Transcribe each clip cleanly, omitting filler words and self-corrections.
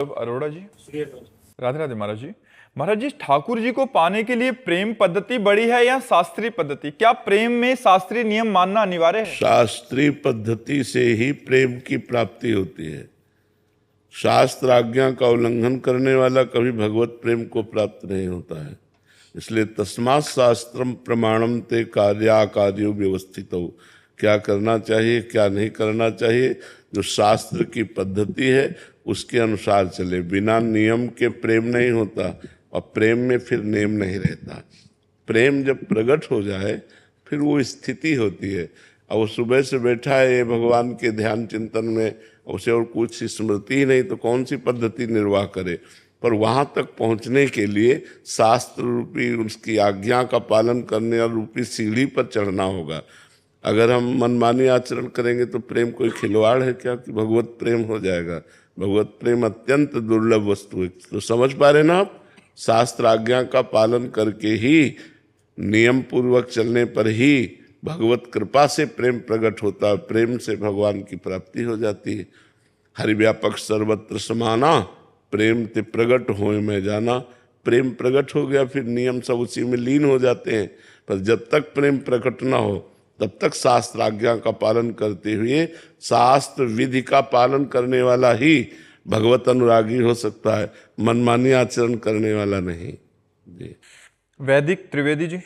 अरोड़ा जी, राधे राधे महाराज जी। महाराज जी, ठाकुर जी को पाने के लिए प्रेम पद्धति बड़ी है या शास्त्रीय पद्धति? क्या प्रेम में शास्त्रीय नियम मानना अनिवार्य है? शास्त्रीय पद्धति से ही प्रेम की प्राप्ति होती है। शास्त्र आज्ञा का उल्लंघन करने वाला कभी भगवत प्रेम को प्राप्त नहीं होता है। इसलिए तस्मात् शास्त्रम प्रमाणम ते कार्याकार्यो व्यवस्थितो, क्या करना चाहिए क्या नहीं करना चाहिए, जो शास्त्र की पद्धति है उसके अनुसार चले। बिना नियम के प्रेम नहीं होता और प्रेम में फिर नियम नहीं रहता। प्रेम जब प्रकट हो जाए फिर वो स्थिति होती है। और वो सुबह से बैठा है ये भगवान के ध्यान चिंतन में, उसे और कुछ स्मृति ही नहीं तो कौन सी पद्धति निर्वाह करे। पर वहाँ तक पहुँचने के लिए शास्त्र रूपी उसकी आज्ञा का पालन करने और रूपी सीढ़ी पर चढ़ना होगा। अगर हम मनमानी आचरण करेंगे तो प्रेम कोई खिलवाड़ है क्या कि भगवत प्रेम हो जाएगा? भगवत प्रेम अत्यंत दुर्लभ वस्तु है। तो समझ पा रहे ना आप, शास्त्र आज्ञा का पालन करके ही, नियम पूर्वक चलने पर ही भगवत कृपा से प्रेम प्रकट होता है। प्रेम से भगवान की प्राप्ति हो जाती है। हरिव्यापक सर्वत्र समाना, प्रेम ते प्रगट होए मैं जाना। प्रेम प्रकट हो गया फिर नियम सब उसी में लीन हो जाते हैं। पर जब तक प्रेम प्रकट ना हो तब तक शास्त्र आज्ञा का पालन करते हुए शास्त्र विधि का पालन करने वाला ही भगवत अनुरागी हो सकता है, मनमानी आचरण करने वाला नहीं। जी। वैदिक त्रिवेदी जी,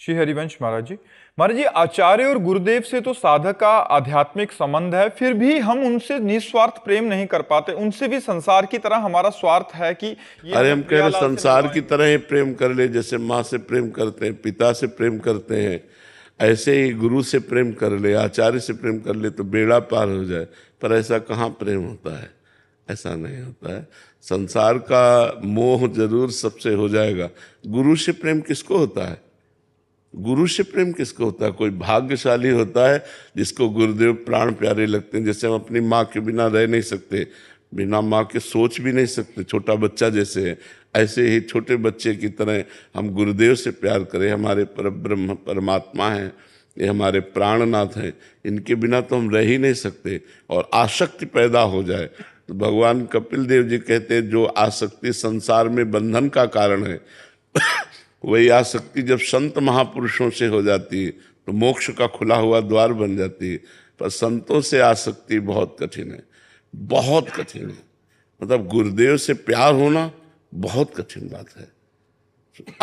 श्री हरिवंश महाराज जी। महाराज जी, आचार्य और गुरुदेव से तो साधक का आध्यात्मिक संबंध है, फिर भी हम उनसे निस्वार्थ प्रेम नहीं कर पाते। उनसे भी संसार की तरह हमारा स्वार्थ है कि ये अरे हम कह रहे संसार की तरह ही प्रेम कर ले, जैसे माँ से प्रेम करते हैं, पिता से प्रेम करते हैं, ऐसे ही गुरु से प्रेम कर ले, आचार्य से प्रेम कर ले तो बेड़ा पार हो जाए। पर ऐसा कहाँ प्रेम होता है? ऐसा नहीं होता है। संसार का मोह जरूर सबसे हो जाएगा। गुरु से प्रेम किसको होता है? गुरु से प्रेम किसको होता है? कोई भाग्यशाली होता है जिसको गुरुदेव प्राण प्यारे लगते हैं। जैसे हम अपनी माँ के बिना रह नहीं सकते, बिना माँ के सोच भी नहीं सकते, छोटा बच्चा जैसे है, ऐसे ही छोटे बच्चे की तरह हम गुरुदेव से प्यार करें। हमारे परब्रह्म परमात्मा हैं, ये हमारे प्राणनाथ हैं, इनके बिना तो हम रह ही नहीं सकते। और आसक्ति पैदा हो जाए तो भगवान कपिल देव जी कहते हैं जो आसक्ति संसार में बंधन का कारण है वही आसक्ति जब संत महापुरुषों से हो जाती है तो मोक्ष का खुला हुआ द्वार बन जाती है। पर संतों से आसक्ति बहुत कठिन है, बहुत कठिन है। मतलब गुरुदेव से प्यार होना बहुत कठिन बात है,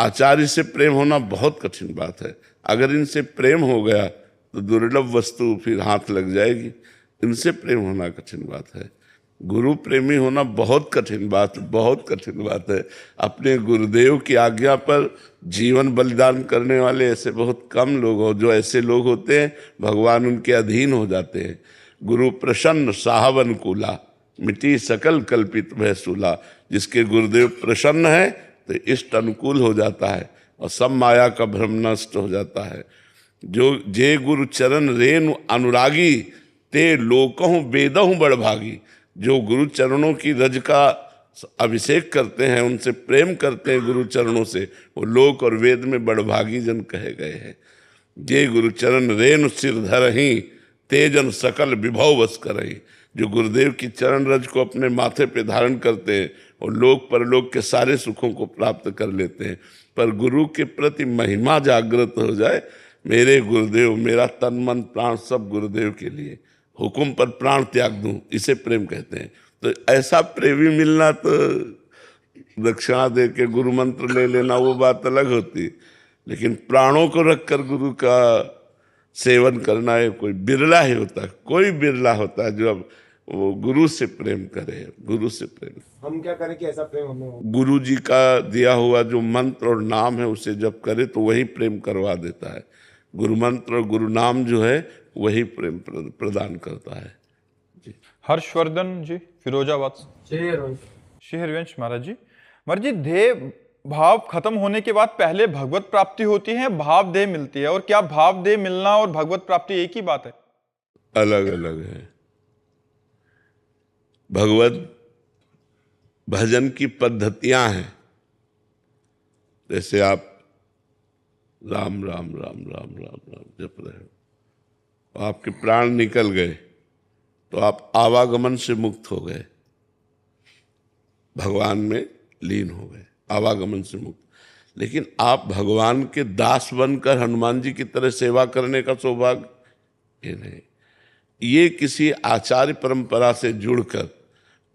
आचार्य से प्रेम होना बहुत कठिन बात है। अगर इनसे प्रेम हो गया तो दुर्लभ वस्तु फिर हाथ लग जाएगी। इनसे प्रेम होना कठिन बात है। गुरु प्रेमी होना बहुत कठिन बात, बहुत कठिन बात है। अपने गुरुदेव की आज्ञा पर जीवन बलिदान करने वाले ऐसे बहुत कम लोग हो। जो ऐसे लोग होते हैं भगवान उनके अधीन हो जाते हैं। गुरु प्रसन्न साहब अनुकूला, मिट्टी सकल कल्पित भय सूला। जिसके गुरुदेव प्रसन्न है तो इष्ट अनुकूल हो जाता है और सब माया का भ्रम नष्ट हो जाता है। जो जे गुरु चरण रेणु अनुरागी, ते लोकहु वेदहु बड़भागी। जो गुरु चरणों की रज का अभिषेक करते हैं, उनसे प्रेम करते हैं गुरु चरणों से, वो लोक और वेद में बड़भागी जन कहे गए हैं। जे गुरु चरण रेणु सिर धरहि, तेजन सकल विभव वश करहि। जो गुरुदेव की चरण रज को अपने माथे पे धारण करते हैं और लोक परलोक के सारे सुखों को प्राप्त कर लेते हैं। पर गुरु के प्रति महिमा जागृत हो जाए, मेरे गुरुदेव, मेरा तन मन प्राण सब गुरुदेव के लिए, हुक्म पर प्राण त्याग दूं, इसे प्रेम कहते हैं। तो ऐसा प्रेमी मिलना तो दक्षिणा दे के गुरु मंत्र ले लेना वो बात अलग होती, लेकिन प्राणों को रखकर गुरु का सेवन करना है कोई बिरला ही होता है। कोई बिरला होता है जो अब वो गुरु से प्रेम करे। गुरु से प्रेम हम क्या करें कि ऐसा प्रेम हमें हो? गुरु जी का दिया हुआ जो मंत्र और नाम है उसे जब करे तो वही प्रेम करवा देता है। गुरु मंत्र और गुरु नाम जो है वही प्रेम प्रदान करता है। जी। हर्षवर्धन जी, फिरोजाबाद से। श्री हरिवंश महाराज जी। महाराज जी, देह भाव खत्म होने के बाद पहले भगवत प्राप्ति होती है, भाव देह मिलती है, और क्या भाव देह मिलना और भगवत प्राप्ति एक ही बात है? अलग अलग है। भगवत भजन की पद्धतियां हैं। जैसे आप राम राम राम राम राम राम जप रहे हो, आपके प्राण निकल गए तो आप आवागमन से मुक्त हो गए। भगवान में लीन हो गए, आवागमन से मुक्त। लेकिन आप भगवान के दास बनकर हनुमान जी की तरह सेवा करने का सौभाग्य ये नहीं। ये किसी आचार्य परंपरा से जुड़कर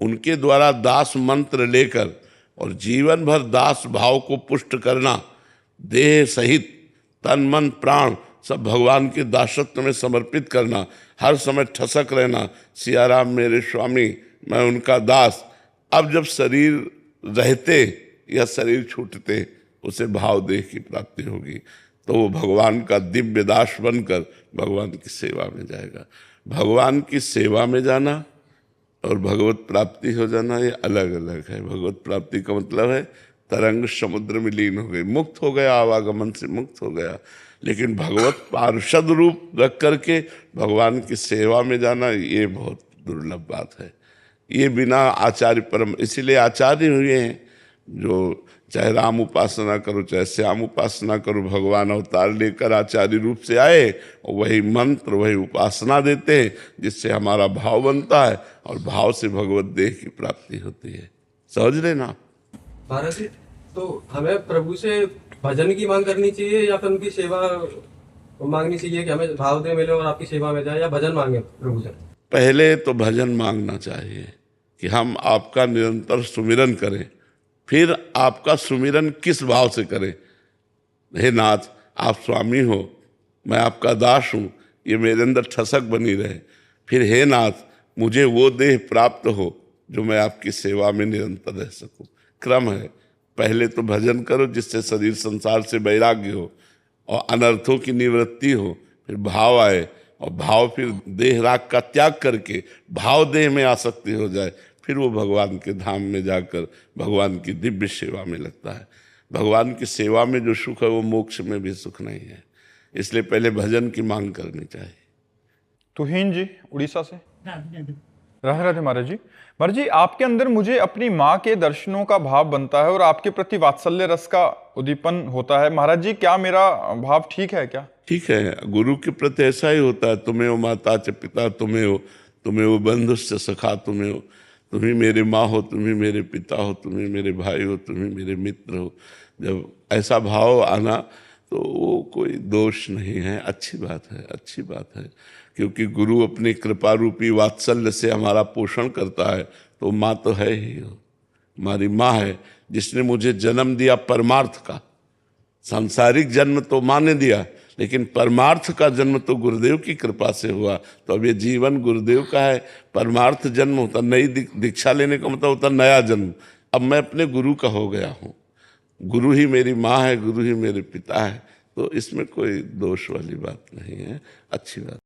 उनके द्वारा दास मंत्र लेकर और जीवन भर दास भाव को पुष्ट करना, देह सहित तन मन प्राण सब भगवान के दासत्व में समर्पित करना, हर समय ठसक रहना, सियाराम मेरे स्वामी मैं उनका दास। अब जब शरीर रहते या शरीर छूटते उसे भाव देह की प्राप्ति होगी, तो वो भगवान का दिव्य दास बनकर भगवान की सेवा में जाएगा। भगवान की सेवा में जाना और भगवत प्राप्ति हो जाना ये अलग अलग है। भगवत प्राप्ति का मतलब है तरंग समुद्र में लीन हो गई, मुक्त हो गया, आवागमन से मुक्त हो गया। लेकिन भगवत पार्षद रूप रख करके भगवान की सेवा में जाना ये बहुत दुर्लभ बात है। ये बिना आचार्य परम, इसीलिए आचार्य हुए हैं जो चाहे राम उपासना करो चाहे श्याम उपासना करो, भगवान अवतार लेकर आचार्य रूप से आए और वही मंत्र वही उपासना देते हैं जिससे हमारा भाव बनता है और भाव से भगवत देह की प्राप्ति होती है। समझ लेना महाराज जी, तो हमें प्रभु से भजन की मांग करनी चाहिए या फिर उनकी सेवा मांगनी चाहिए कि हमें भाव दे मिले और आपकी सेवा में जाए, या भजन मांगे प्रभु से? पहले तो भजन मांगना चाहिए कि हम आपका निरंतर सुमिरन करें, फिर आपका सुमिरन किस भाव से करें। हे नाथ आप स्वामी हो, मैं आपका दास हूँ, ये मेरे अंदर ठसक बनी रहे। फिर हे नाथ मुझे वो देह प्राप्त हो जो मैं आपकी सेवा में निरंतर रह सकूं। क्रम है, पहले तो भजन करो जिससे शरीर संसार से वैराग्य हो और अनर्थों की निवृत्ति हो, फिर भाव आए और भाव फिर देह राग का त्याग करके भाव देह में आसक्ति हो जाए, फिर वो भगवान के धाम में जाकर भगवान की दिव्य सेवा में लगता है। भगवान की सेवा में जो सुख है वो मोक्ष में भी सुख नहीं है, इसलिए पहले भजन की मांग करनी चाहिए। तुहीन जी उड़ीसा से। राधे राधे महाराज जी। महाराज जी आपके अंदर मुझे अपनी माँ के दर्शनों का भाव बनता है और आपके प्रति वात्सल्य रस का उद्दीपन होता है। महाराज जी क्या मेरा भाव ठीक है क्या? ठीक है, गुरु के प्रति ऐसा ही होता है। तुम्हें हो माता च पिता तुम्हें हो बंधुश्च सखा तुम्हें हो, तुम ही मेरे माँ हो, तुम ही मेरे पिता हो, तुम ही मेरे भाई हो, तुम ही मेरे मित्र हो। जब ऐसा भाव आना तो वो कोई दोष नहीं है, अच्छी बात है, अच्छी बात है। क्योंकि गुरु अपनी कृपा रूपी वात्सल्य से हमारा पोषण करता है, तो माँ तो है ही, हमारी माँ है जिसने मुझे जन्म दिया परमार्थ का। सांसारिक जन्म तो माँ ने दिया, लेकिन परमार्थ का जन्म तो गुरुदेव की कृपा से हुआ। तो अब ये जीवन गुरुदेव का है, परमार्थ जन्म होता, नई दीक्षा लेने का मतलब होता नया जन्म। अब मैं अपने गुरु का हो गया हूँ, गुरु ही मेरी माँ है, गुरु ही मेरे पिता है, तो इसमें कोई दोष वाली बात नहीं है, अच्छी बात।